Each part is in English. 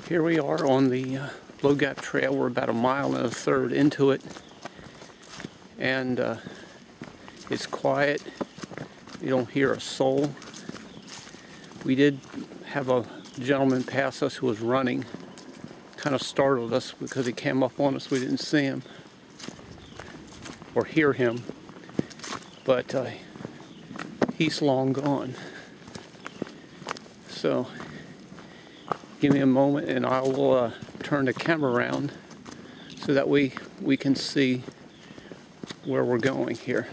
Here we are on the Low Gap Trail. We're about 1.25 miles into it, and it's quiet. You don't hear a soul. We did have a gentleman pass us who was running. Kind of startled us because he came up on us. We didn't see him or hear him, but he's long gone. So give me a moment and I will turn the camera around so that we can see where we're going here.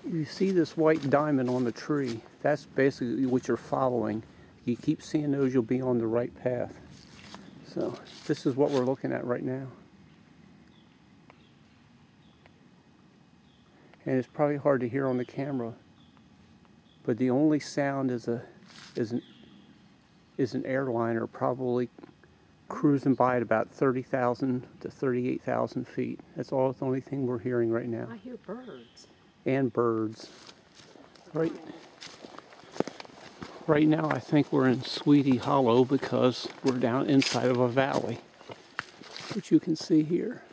You see this white diamond on the tree. That's basically what you're following. You keep seeing those, you'll be on the right path. So this is what we're looking at right now. And it's probably hard to hear on the camera, but the only sound is an airliner probably cruising by at about 30,000 to 38,000 feet. That's the only thing we're hearing right now. I hear birds. And birds. Right now I think we're in Sweetie Hollow because we're down inside of a valley, which you can see here.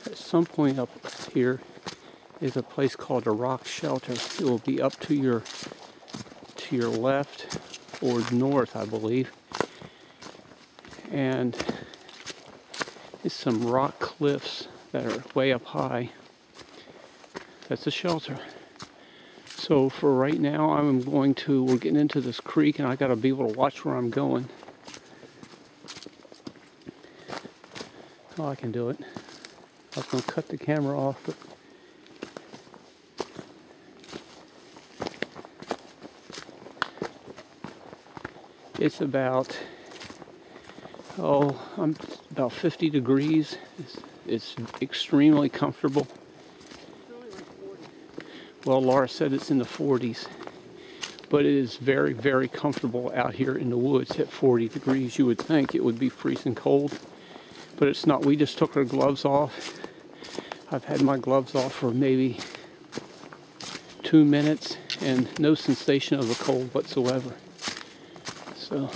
At some point up here is a place called a rock shelter. It will be up to your left or north, I believe. And it's some rock cliffs that are way up high. That's a shelter. So for right now, we're getting into this creek and I gotta be able to watch where I'm going. Oh, I can do it. I was gonna cut the camera off, but it's about I'm about 50 degrees. It's extremely comfortable. It's only like 40. Well, Laura said it's in the 40s, but it is very, very comfortable out here in the woods at 40 degrees. You would think it would be freezing cold, but it's not. We just took our gloves off. I've had my gloves off for maybe 2 minutes and no sensation of a cold whatsoever. So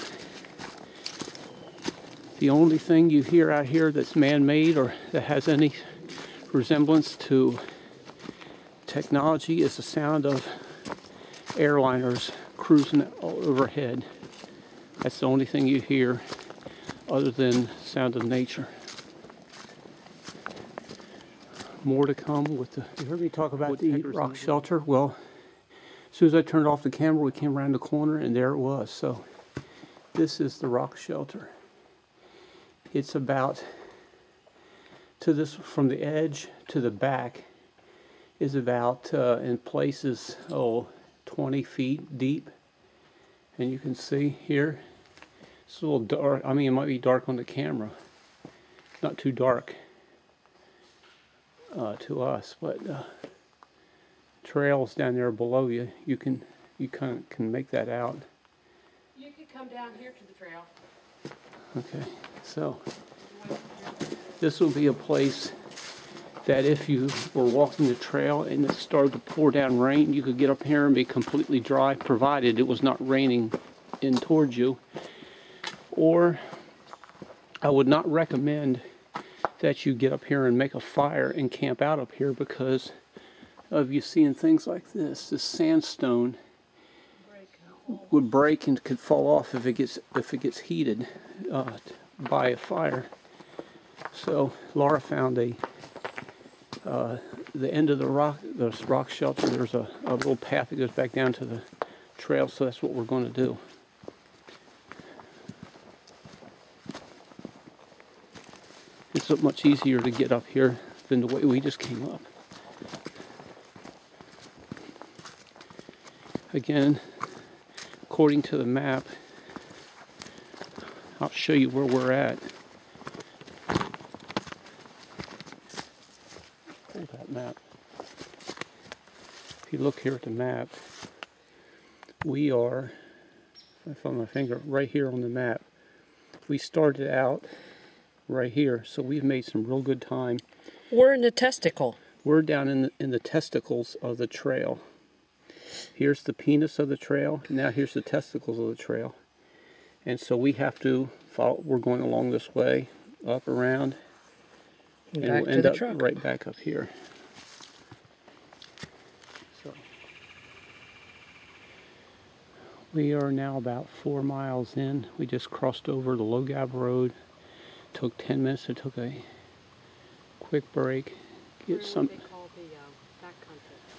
the only thing you hear out here that's man-made or that has any resemblance to technology is the sound of airliners cruising overhead. That's the only thing you hear other than sound of nature. More to come with the... You heard me talk about the rock shelter? Well, as soon as I turned off the camera, we came around the corner and there it was. So this is the rock shelter. It's about from the edge to the back is about in places 20 feet deep, and you can see here it's a little dark. I mean, it might be dark on the camera. It's not too dark to us, but trails down there below you. You kind of can make that out. You could come down here to the trail. Okay, so this will be a place that if you were walking the trail and it started to pour down rain, you could get up here and be completely dry, provided it was not raining in towards you. Or I would not recommend that you get up here and make a fire and camp out up here because of you seeing things like this. This sandstone would break and could fall off if it gets heated by a fire. So Laura found the end of the rock shelter. There's a little path that goes back down to the trail, so that's what we're going to do. it's much easier to get up here than the way we just came up. Again, according to the map, I'll show you where we're at. Pull that map. If you look here at the map, we are, if I find my finger, right here on the map. We started out right here, so we've made some real good time. We're in the testicle. We're down in the testicles of the trail. Here's the penis of the trail. Now here's the testicles of the trail. And so we have to follow. We're going along this way, up, around, and we'll end up right back up here. So we are now about 4 miles in. We just crossed over the Orcut Road. Took 10 minutes. It took a quick break. Get some. What they call the back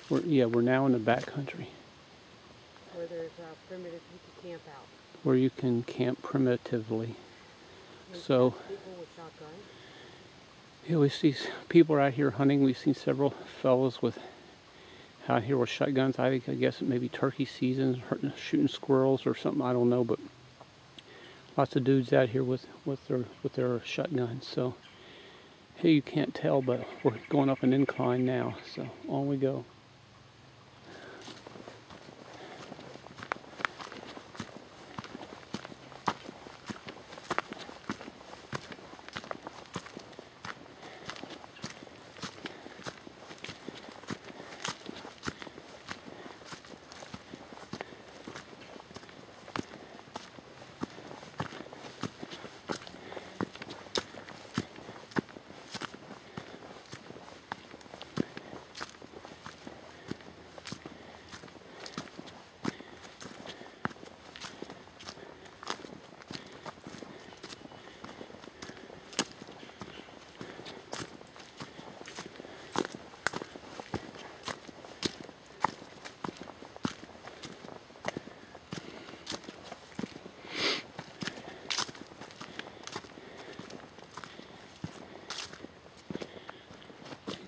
country. We're now in the back country. Where there's primitive, you can camp out. Where you can camp primitively. So, people with shotguns. yeah, we see people out here hunting. We've seen several fellows out here with shotguns. I guess it may be turkey season, shooting squirrels or something. I don't know, but lots of dudes out here with their shotguns. So, hey, you can't tell, but we're going up an incline now. So on we go.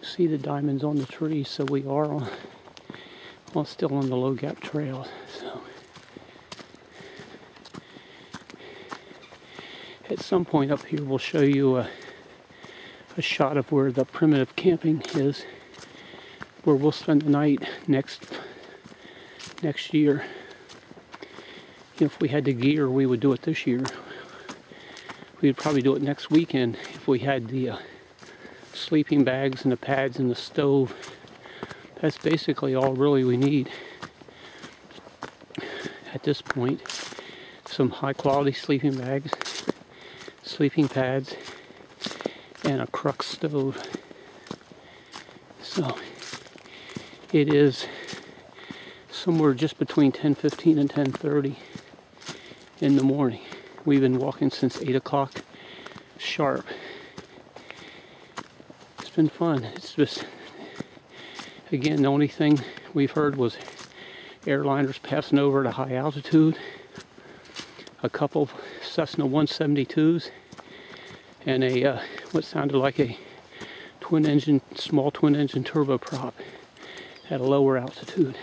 See the diamonds on the tree, so we are still on the Orcut Trail. So at some point up here we'll show you a shot of where the primitive camping is, where we'll spend the night next year. If we had the gear, we would do it this year. We'd probably do it next weekend if we had the sleeping bags and the pads and the stove. That's basically all really we need at this point. Some high quality sleeping bags, sleeping pads, and a crux stove. So it is somewhere just between 10:15 and 10:30 in the morning. We've been walking since 8 o'clock sharp. Been fun. It's just, again, the only thing we've heard was airliners passing over at a high altitude, a couple of Cessna 172s, and a what sounded like a small twin engine turboprop at a lower altitude.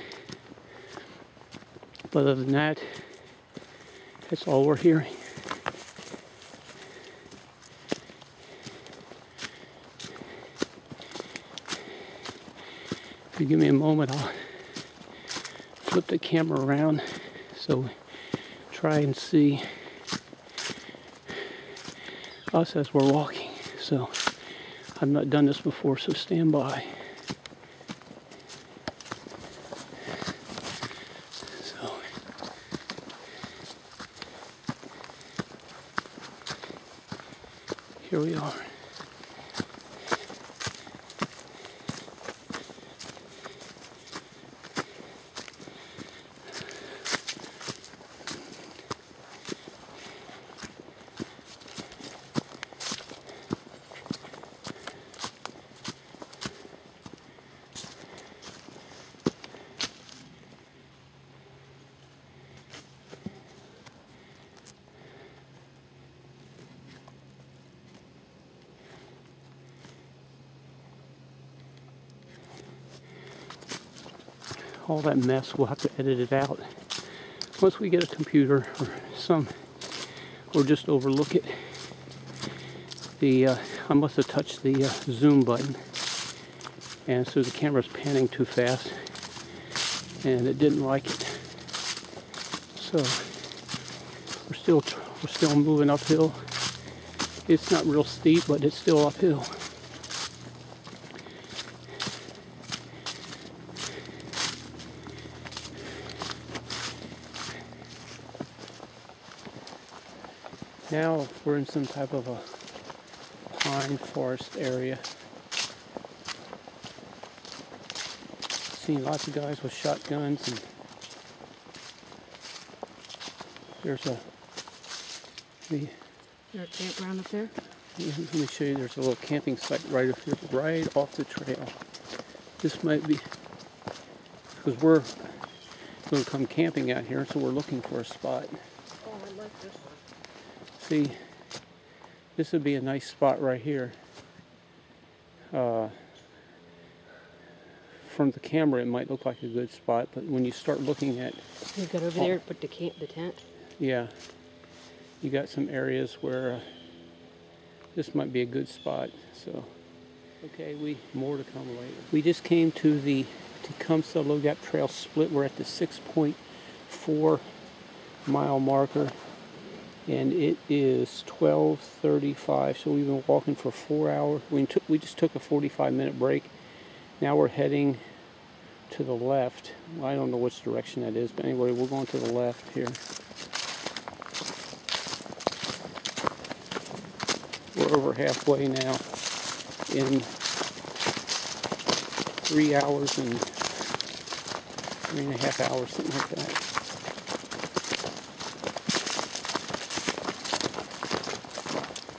But other than that, that's all we're hearing. If you give me a moment, I'll flip the camera around so try and see us as we're walking. So I've not done this before, so stand by. So here we are. all that mess, we'll have to edit it out. Once we get a computer or just overlook it. I must have touched the zoom button, and so the camera's panning too fast, and it didn't like it. So we're still moving uphill. It's not real steep, but it's still uphill. Now we're in some type of a pine forest area. Seen lots of guys with shotguns, and there's a campground up there? Let me show you, there's a little camping site right up here, right off the trail. This might be, because we're going to come camping out here, so we're looking for a spot. Oh, I like this one. See, this would be a nice spot right here. From the camera, it might look like a good spot, but when you start looking at... You've got over there, put the tent? Yeah. You got some areas where this might be a good spot, so... Okay, more to come later. We just came to the Tecumseh Low Gap Trail split. We're at the 6.4 mile marker, and it is 12:35, so we've been walking for 4 hours. We just took a 45-minute break. Now we're heading to the left. Well, I don't know which direction that is, but anyway, we're going to the left here. We're over halfway now in 3 hours and 3.5 hours, something like that.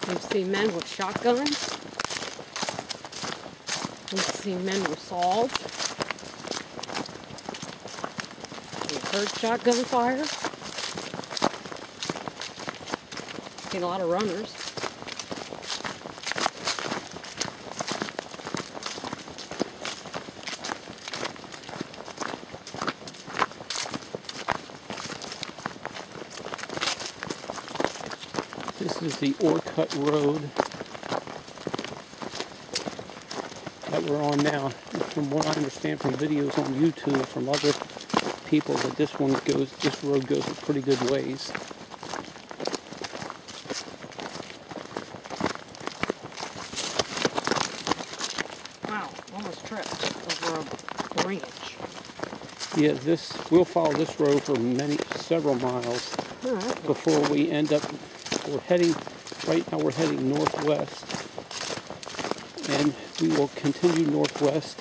We've seen men with shotguns. We've seen men with saws. We've heard shotgun fire. Seen a lot of runners. This is the Orcut Road that we're on now. From what I understand from videos on YouTube from other people, that this road goes a pretty good ways. Wow, almost tripped over a branch. Yeah, we'll follow this road for several miles before we end up. Right now we're heading northwest, and we will continue northwest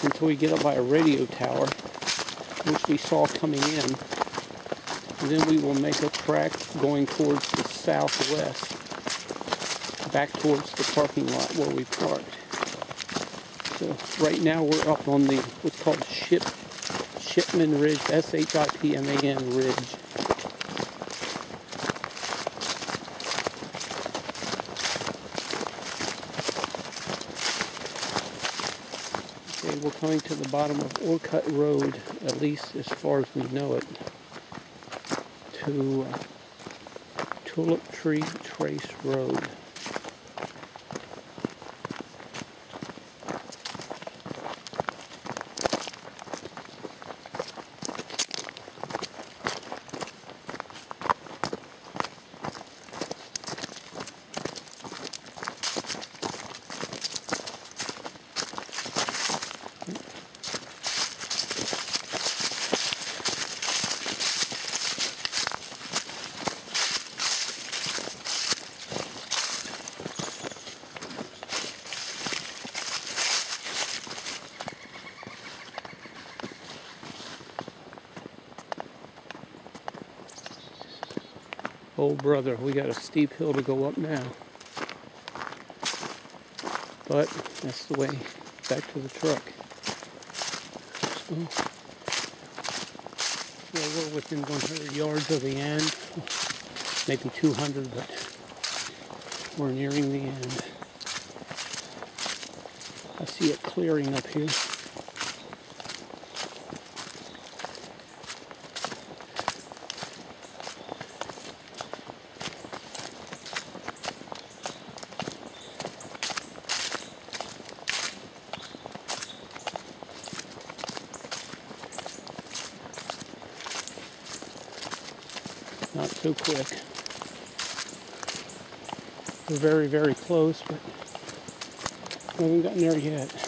until we get up by a radio tower, which we saw coming in. And then we will make a track going towards the southwest, back towards the parking lot where we parked. So right now we're up on what's called Shipman Ridge, S-H-I-P-M-A-N Ridge. We're coming to the bottom of Orcut Road, at least as far as we know it, to Tulip Tree Trace Road. Oh brother, we got a steep hill to go up now. But that's the way back to the truck. So, yeah, we're within 100 yards of the end. Maybe 200, but we're nearing the end. I see a clearing up here. Not so quick. We're very, very close, but we haven't gotten there yet.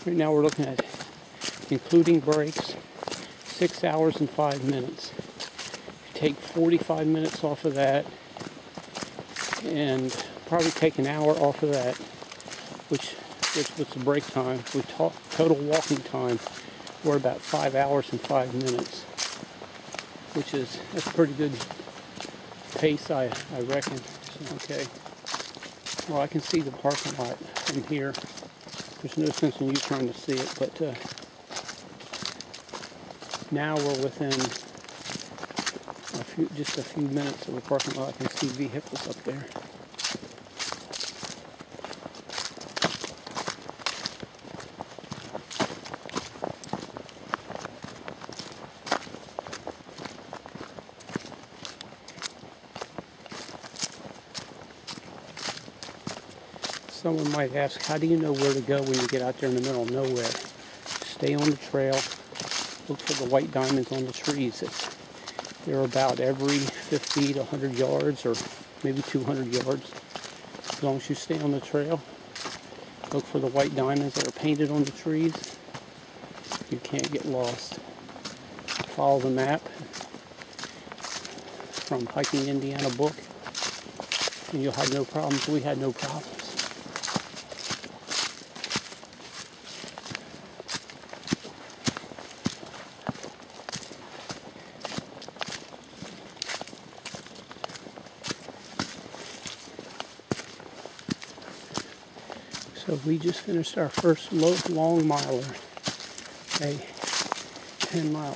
Right now we're looking at, including breaks, 6 hours and 5 minutes. Take 45 minutes off of that, and probably take an hour off of that, which was the break time. We total walking time, we're about 5 hours and 5 minutes, that's a pretty good pace, I reckon. Okay. Well, I can see the parking lot from here. There's no sense in you trying to see it, but now we're within just a few minutes of the parking lot. I can see vehicles up there. Someone might ask, how do you know where to go when you get out there in the middle of nowhere? Stay on the trail, look for the white diamonds on the trees. They're about every 50 to 100 yards, or maybe 200 yards. As long as you stay on the trail, look for the white diamonds that are painted on the trees. You can't get lost. Follow the map from Hiking Indiana book, and you'll have no problems. We had no problems. So we just finished our first long miler, a 10 miler.